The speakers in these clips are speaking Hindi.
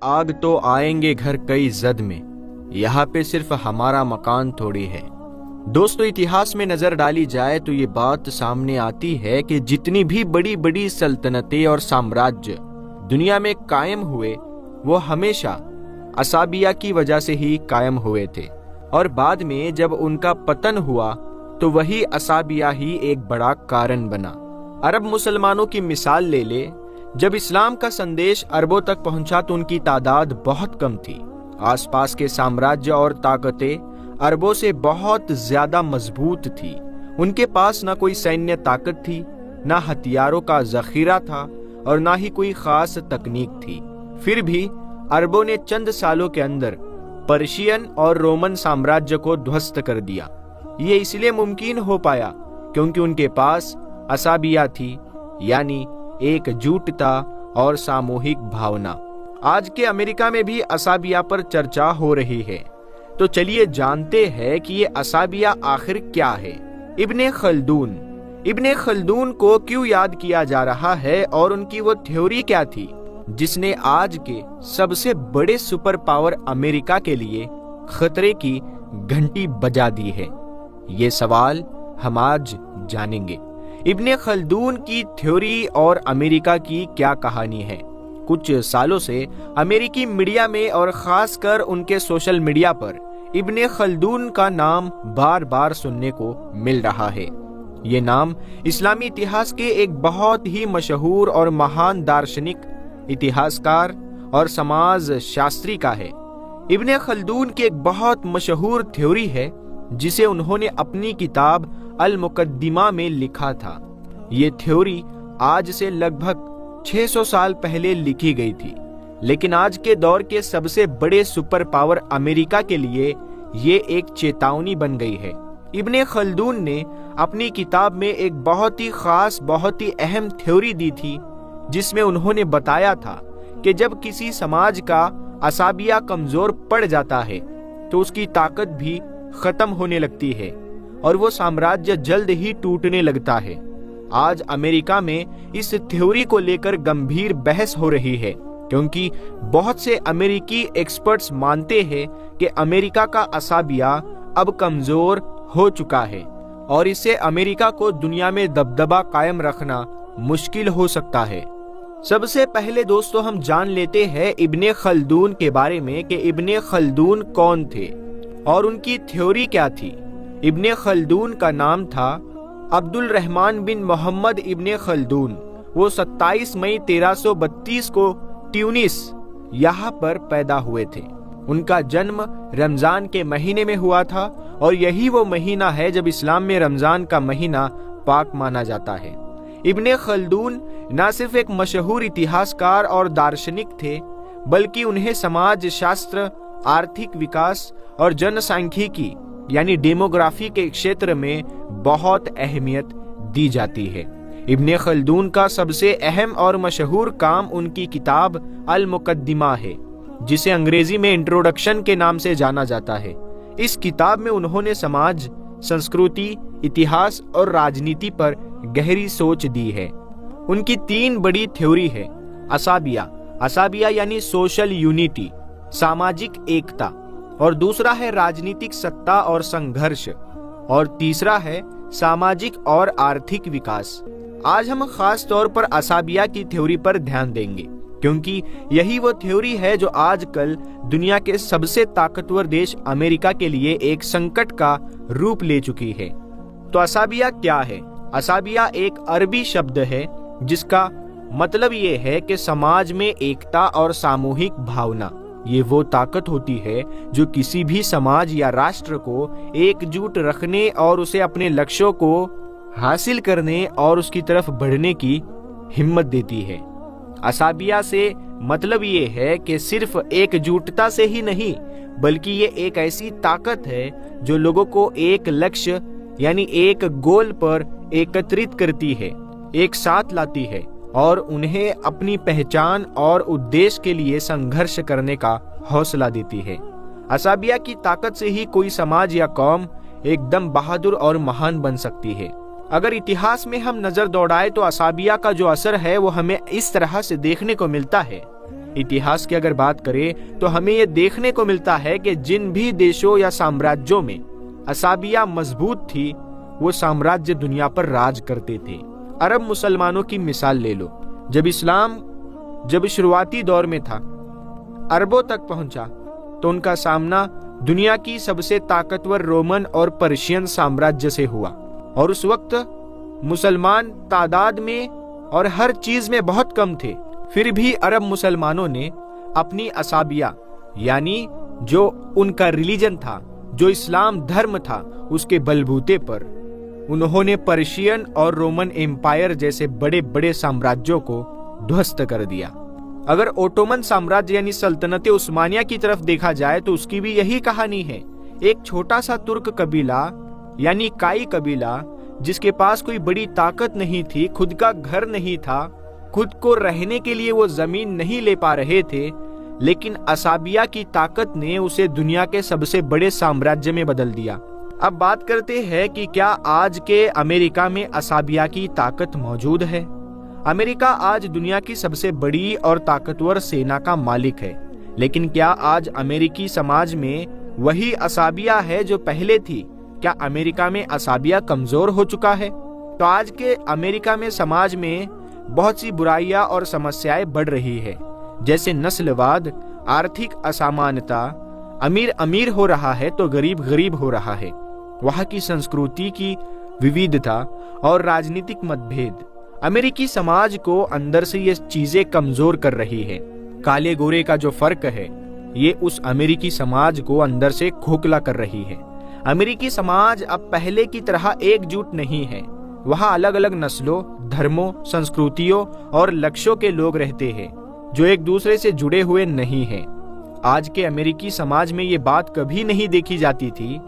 आग तो आएंगे घर कई जद में, यहाँ पे सिर्फ हमारा मकान थोड़ी है। दोस्तों, इतिहास में नजर डाली जाए तो ये बात सामने आती है कि जितनी भी बड़ी बड़ी सल्तनतें और साम्राज्य दुनिया में कायम हुए वो हमेशा असाबिया की वजह से ही कायम हुए थे, और बाद में जब उनका पतन हुआ तो वही असाबिया ही एक बड़ा कारण बना। अरब मुसलमानों की मिसाल ले ले, जब इस्लाम का संदेश अरबों तक पहुंचा तो उनकी तादाद बहुत कम थी। आसपास के साम्राज्य और ताकतें अरबों से बहुत ज्यादा मजबूत थी। उनके पास ना कोई सैन्य ताकत थी, ना हथियारों का जखीरा था और ना ही कोई खास तकनीक थी। फिर भी अरबों ने चंद सालों के अंदर पर्शियन और रोमन साम्राज्य को ध्वस्त कर दिया। ये इसलिए मुमकिन हो पाया क्योंकि उनके पास असाबिया थी, यानी एकजुटता और सामूहिक भावना। आज के अमेरिका में भी असाबिया पर चर्चा हो रही है, तो चलिए जानते हैं कि ये असाबिया आखिर क्या है। इब्ने खल्दून को क्यों याद किया जा रहा है और उनकी वो थ्योरी क्या थी जिसने आज के सबसे बड़े सुपर पावर अमेरिका के लिए खतरे की घंटी बजा दी है? ये सवाल हम आज जानेंगे। इब्ने खल्दून की थ्योरी और अमेरिका की क्या कहानी है। कुछ सालों से अमेरिकी मीडिया में और खासकर उनके सोशल मीडिया पर इब्ने खल्दून का नाम बार बार सुनने को मिल रहा है। ये नाम इस्लामी इतिहास के एक बहुत ही मशहूर और महान दार्शनिक, इतिहासकार और समाज शास्त्री का है। इब्ने खल्दून की एक बहुत मशहूर थ्योरी है जिसे उन्होंने अपनी किताब अल मुकद्दिमा में लिखा था। ये थ्योरी आज से लगभग 600 साल पहले लिखी गई थी, लेकिन आज के दौर के सबसे बड़े सुपर पावर अमेरिका के लिए ये एक चेतावनी बन गई है। इब्ने खल्दून ने अपनी किताब में एक बहुत ही खास, बहुत ही अहम थ्योरी दी थी जिसमें उन्होंने बताया था कि जब किसी समाज का असाबिया कमजोर पड़ जाता है तो उसकी ताकत भी खत्म होने लगती है और वो साम्राज्य जल्द ही टूटने लगता है। आज अमेरिका में इस थ्योरी को लेकर गंभीर बहस हो रही है क्योंकि बहुत से अमेरिकी एक्सपर्ट्स मानते हैं कि अमेरिका का असाबिया अब कमजोर हो चुका है और इससे अमेरिका को दुनिया में दबदबा कायम रखना मुश्किल हो सकता है। सबसे पहले दोस्तों, हम जान लेते हैं इब्ने खल्दून के बारे में कि इब्ने खल्दून कौन थे और उनकी थ्योरी क्या थी। इब्ने खल्दून का नाम था अब्दुल रहमान बिन मोहम्मद इब्ने खल्दून। वो 27 मई 1332 को ट्यूनिस यहाँ पर पैदा हुए थे। उनका जन्म रमजान के महीने में हुआ था और यही वो महीना है जब इस्लाम में रमजान का महीना पाक माना जाता है। इब्ने खल्दून न सिर्फ एक मशहूर इतिहासकार और दार्शनिक थे, बल्कि उन्हें समाज शास्त्र, आर्थिक विकास और जनसांख्यिकी यानी डेमोग्राफी के क्षेत्र में बहुत अहमियत दी जाती है। इब्ने खल्दून का सबसे अहम और मशहूर काम उनकी किताब अल मुकद्दिमा है, जिसे अंग्रेजी में इंट्रोडक्शन के नाम से जाना जाता है। इस किताब में उन्होंने समाज, संस्कृति, इतिहास और राजनीति पर गहरी सोच दी है। उनकी 3 बड़ी थ्योरी है। असाबिया यानी सोशल यूनिटी, सामाजिक एकता, और दूसरा है राजनीतिक सत्ता और संघर्ष, और तीसरा है सामाजिक और आर्थिक विकास। आज हम खास तौर पर असाबिया की थ्योरी पर ध्यान देंगे क्योंकि यही वो थ्योरी है जो आजकल दुनिया के सबसे ताकतवर देश अमेरिका के लिए एक संकट का रूप ले चुकी है। तो असाबिया क्या है? असाबिया एक अरबी शब्द है जिसका मतलब ये है कि समाज में एकता और सामूहिक भावना। ये वो ताकत होती है जो किसी भी समाज या राष्ट्र को एकजुट रखने और उसे अपने लक्ष्यों को हासिल करने और उसकी तरफ बढ़ने की हिम्मत देती है। असाबिया से मतलब ये है कि सिर्फ एकजुटता से ही नहीं, बल्कि ये एक ऐसी ताकत है जो लोगों को एक लक्ष्य यानी एक गोल पर एकत्रित करती है, एक साथ लाती है और उन्हें अपनी पहचान और उद्देश्य के लिए संघर्ष करने का हौसला देती है। असाबिया की ताकत से ही कोई समाज या कौम एकदम बहादुर और महान बन सकती है। अगर इतिहास में हम नजर दौड़ाए तो असाबिया का जो असर है वो हमें इस तरह से देखने को मिलता है इतिहास की अगर बात करें तो हमें यह देखने को मिलता है कि जिन भी देशों या साम्राज्यों में असाबिया मजबूत थी वो साम्राज्य दुनिया पर राज करते थे। अरब मुसलमानों की मिसाल ले लो। जब इस्लाम शुरुआती दौर में था, अरबों तक पहुंचा, तो उनका सामना दुनिया की सबसे ताकतवर रोमन और पर्शियन साम्राज्य से हुआ। और उस वक्त मुसलमान तादाद में और हर चीज में बहुत कम थे। फिर भी अरब मुसलमानों ने अपनी असाबिया यानी जो उनका रिलीजन था, जो इस्लाम धर्म था, उसके बलबूते पर उन्होंने पर्शियन और रोमन एम्पायर जैसे बड़े बड़े साम्राज्यों को ध्वस्त कर दिया। अगर ओटोमन साम्राज्य यानी सल्तनत उस्मानिया की तरफ देखा जाए तो उसकी भी यही कहानी है। एक छोटा सा तुर्क कबीला यानी काई कबीला, जिसके पास कोई बड़ी ताकत नहीं थी, खुद का घर नहीं था, खुद को रहने के लिए वो जमीन नहीं ले पा रहे थे, लेकिन असाबिया की ताकत ने उसे दुनिया के सबसे बड़े साम्राज्य में बदल दिया। अब बात करते हैं कि क्या आज के अमेरिका में असाबिया की ताकत मौजूद है। अमेरिका आज दुनिया की सबसे बड़ी और ताकतवर सेना का मालिक है, लेकिन क्या आज अमेरिकी समाज में वही असाबिया है जो पहले थी? क्या अमेरिका में असाबिया कमजोर हो चुका है? तो आज के अमेरिका में समाज में बहुत सी बुराइयां और समस्याएं बढ़ रही है, जैसे नस्लवाद, आर्थिक असमानता, अमीर अमीर हो रहा है तो गरीब गरीब हो रहा है, वहां की संस्कृति की विविधता और राजनीतिक मतभेद अमेरिकी समाज को अंदर से ये चीजें कमजोर कर रही है। काले गोरे का जो फर्क है ये उस अमेरिकी समाज को अंदर से खोखला कर रही है। अमेरिकी समाज अब पहले की तरह एकजुट नहीं है। वहां अलग अलग नस्लों, धर्मों, संस्कृतियों और लक्ष्यों के लोग रहते हैं जो एक दूसरे से जुड़े हुए नहीं हैं। आज के अमेरिकी समाज में ये बात कभी नहीं देखी जाती थी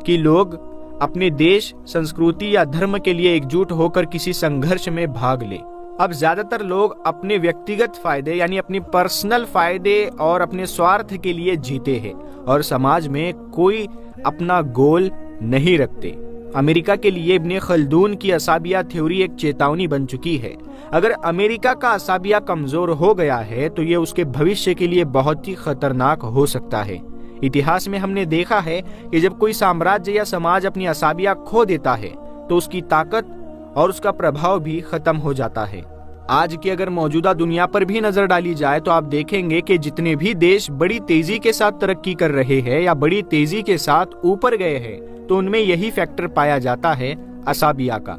कि लोग अपने देश, संस्कृति या धर्म के लिए एकजुट होकर किसी संघर्ष में भाग ले। अब ज्यादातर लोग अपने व्यक्तिगत फायदे यानी अपनी पर्सनल फायदे और अपने स्वार्थ के लिए जीते हैं और समाज में कोई अपना गोल नहीं रखते। अमेरिका के लिए इब्ने खल्दून की असाबिया थ्योरी एक चेतावनी बन चुकी है। अगर अमेरिका का असाबिया कमजोर हो गया है तो ये उसके भविष्य के लिए बहुत ही खतरनाक हो सकता है। इतिहास में हमने देखा है कि जब कोई साम्राज्य या समाज अपनी असाबिया खो देता है तो उसकी ताकत और उसका प्रभाव भी खत्म हो जाता है। आज की अगर मौजूदा दुनिया पर भी नजर डाली जाए तो आप देखेंगे कि जितने भी देश बड़ी तेजी के साथ तरक्की कर रहे हैं या बड़ी तेजी के साथ ऊपर गए हैं तो उनमें यही फैक्टर पाया जाता है असाबिया का।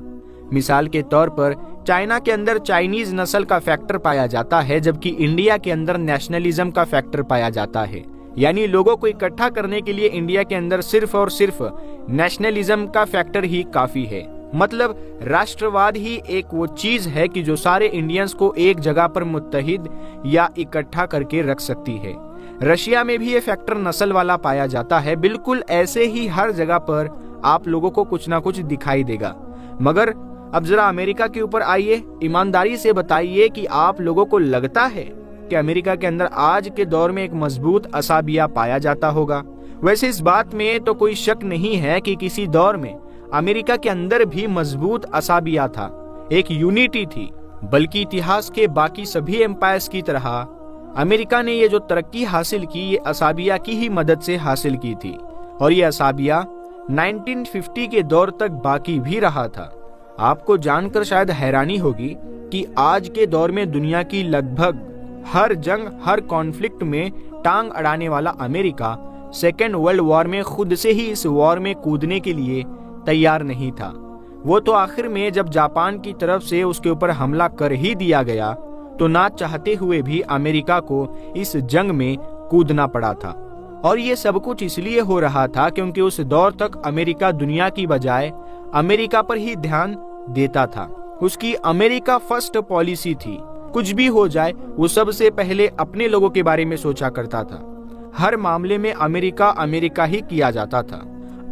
मिसाल के तौर पर चाइना के अंदर चाइनीज नस्ल का फैक्टर पाया जाता है, जबकि इंडिया के अंदर नेशनलिज्म का फैक्टर पाया जाता है। यानी लोगों को इकट्ठा करने के लिए इंडिया के अंदर सिर्फ और सिर्फ नेशनलिज्म का फैक्टर ही काफी है। मतलब राष्ट्रवाद ही एक वो चीज है कि जो सारे इंडियंस को एक जगह पर मुत्तहिद या इकट्ठा करके रख सकती है। रशिया में भी ये फैक्टर नस्ल वाला पाया जाता है। बिल्कुल ऐसे ही हर जगह पर आप लोगों को कुछ ना कुछ दिखाई देगा। मगर अब जरा अमेरिका के ऊपर आइए, ईमानदारी से बताइए कि आप लोगों को लगता है कि अमेरिका के अंदर आज के दौर में एक मजबूत असाबिया पाया जाता होगा? वैसे इस बात में तो कोई शक नहीं है कि किसी दौर में अमेरिका के अंदर भी मजबूत असाबिया था, एक यूनिटी थी। बल्कि इतिहास के बाकी सभी एम्पायर्स की तरह अमेरिका ने ये जो तरक्की हासिल की ये असाबिया की ही मदद से हासिल की थी। और ये असाबिया 1950 के दौर तक बाकी भी रहा था। आपको जानकर शायद हैरानी होगी कि आज के दौर में दुनिया की लगभग हर जंग, हर कॉन्फ्लिक्ट में टांग अड़ाने वाला अमेरिका सेकेंड वर्ल्ड वॉर में खुद से ही इस वॉर में कूदने के लिए तैयार नहीं था। वो तो आखिर में जब जापान की तरफ से उसके ऊपर हमला कर ही दिया गया तो ना चाहते हुए भी अमेरिका को इस जंग में कूदना पड़ा था। और ये सब कुछ इसलिए हो रहा था क्योंकि उस दौर तक अमेरिका दुनिया की बजाय अमेरिका पर ही ध्यान देता था। उसकी अमेरिका फर्स्ट पॉलिसी थी। कुछ भी हो जाए वो सबसे पहले अपने लोगों के बारे में सोचा करता था। हर मामले में अमेरिका अमेरिका ही किया जाता था।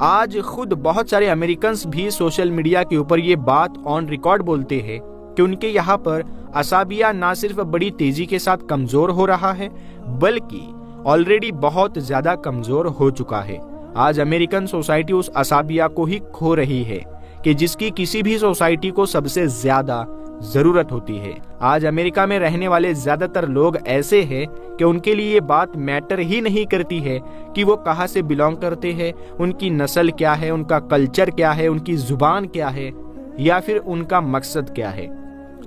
आज खुद बहुत सारे अमेरिकन भी सोशल मीडिया के ऊपर ये बात ऑन रिकॉर्ड बोलते हैं कि उनके यहाँ पर असाबिया ना सिर्फ बड़ी तेजी के साथ कमजोर हो रहा है बल्कि ऑलरेडी बहुत ज्यादा कमजोर हो चुका है। आज अमेरिकन सोसाइटी उस असाबिया को ही खो रही है कि जिसकी किसी भी सोसाइटी को सबसे ज्यादा जरूरत होती है। आज अमेरिका में रहने वाले ज्यादातर लोग ऐसे हैं कि उनके लिए ये बात मैटर ही नहीं करती है कि वो कहाँ से बिलोंग करते हैं, उनकी नस्ल क्या है, उनका कल्चर क्या है, उनकी जुबान क्या है, या फिर उनका मकसद क्या है।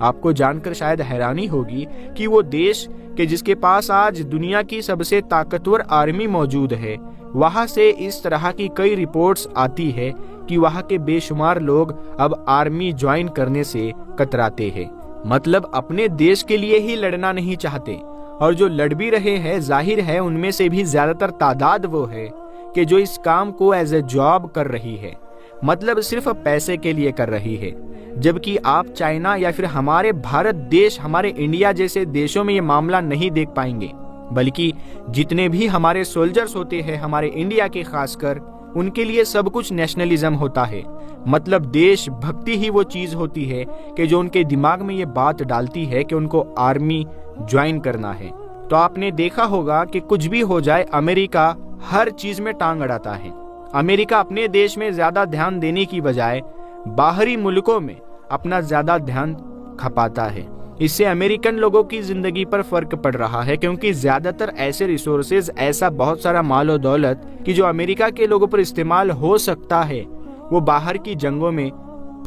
आपको जानकर शायद हैरानी होगी कि वो देश के जिसके पास आज दुनिया की सबसे ताकतवर आर्मी मौजूद है, वहां से इस तरह की कई रिपोर्ट्स आती है कि वहां के बेशुमार लोग अब आर्मी ज्वाइन करने से कतराते हैं। मतलब अपने देश के लिए ही लड़ना नहीं चाहते, और जो लड़ भी रहे हैं जाहिर है उनमें से भी ज्यादातर तादाद वो है कि जो इस काम को एज ए जॉब कर रही है, मतलब सिर्फ पैसे के लिए कर रही है। जबकि आप चाइना या फिर हमारे भारत देश, हमारे इंडिया जैसे देशों में ये मामला नहीं देख पाएंगे, बल्कि जितने भी हमारे सोल्जर्स होते हैं हमारे इंडिया के खासकर, उनके लिए सब कुछ नेशनलिज्म होता है। मतलब देश भक्ति ही वो चीज होती है कि जो उनके दिमाग में ये बात डालती है कि उनको आर्मी ज्वाइन करना है। तो आपने देखा होगा कि कुछ भी हो जाए अमेरिका हर चीज में टांग अड़ाता है। अमेरिका अपने देश में ज्यादा ध्यान देने की बजाय बाहरी मुल्कों में अपना ज्यादा ध्यान खपाता है। इससे अमेरिकन लोगों की जिंदगी पर फर्क पड़ रहा है, क्योंकि ज्यादातर ऐसे रिसोर्सेज, ऐसा बहुत सारा मालो दौलत कि जो अमेरिका के लोगों पर इस्तेमाल हो सकता है, वो बाहर की जंगों में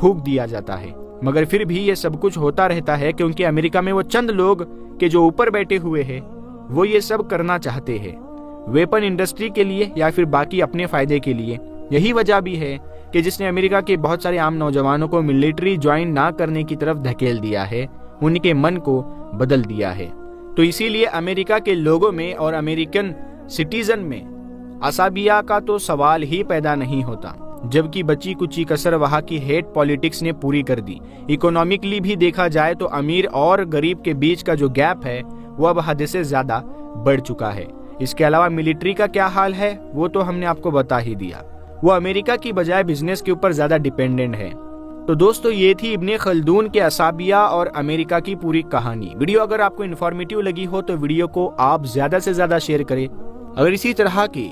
फूंक दिया जाता है। मगर फिर भी ये सब कुछ होता रहता है क्योंकि अमेरिका में वो चंद लोग के जो ऊपर बैठे हुए हैं वो ये सब करना चाहते हैं, वेपन इंडस्ट्री के लिए या फिर बाकी अपने फायदे के लिए। यही वजह भी है कि जिसने अमेरिका के बहुत सारे आम नौजवानों को मिलिट्री ज्वाइन ना करने की तरफ धकेल दिया है, उनके मन को बदल दिया है। तो इसीलिए अमेरिका के लोगों में और अमेरिकन सिटीजन में असाबिया का तो सवाल ही पैदा नहीं होता, जबकि बची कुची कसर वहां की हेट पॉलिटिक्स ने पूरी कर दी। इकोनॉमिकली भी देखा जाए तो अमीर और गरीब के बीच का जो गैप है वो अब हद से ज्यादा बढ़ चुका है। इसके अलावा मिलिट्री का क्या हाल है वो तो हमने आपको बता ही दिया। वो अमेरिका की बजाय बिजनेस के ऊपर ज्यादा डिपेंडेंट है। तो दोस्तों ये थी इब्ने खल्दून के असाबिया और अमेरिका की पूरी कहानी। वीडियो अगर आपको इन्फॉर्मेटिव लगी हो तो वीडियो को आप ज्यादा से ज्यादा शेयर करें। अगर इसी तरह की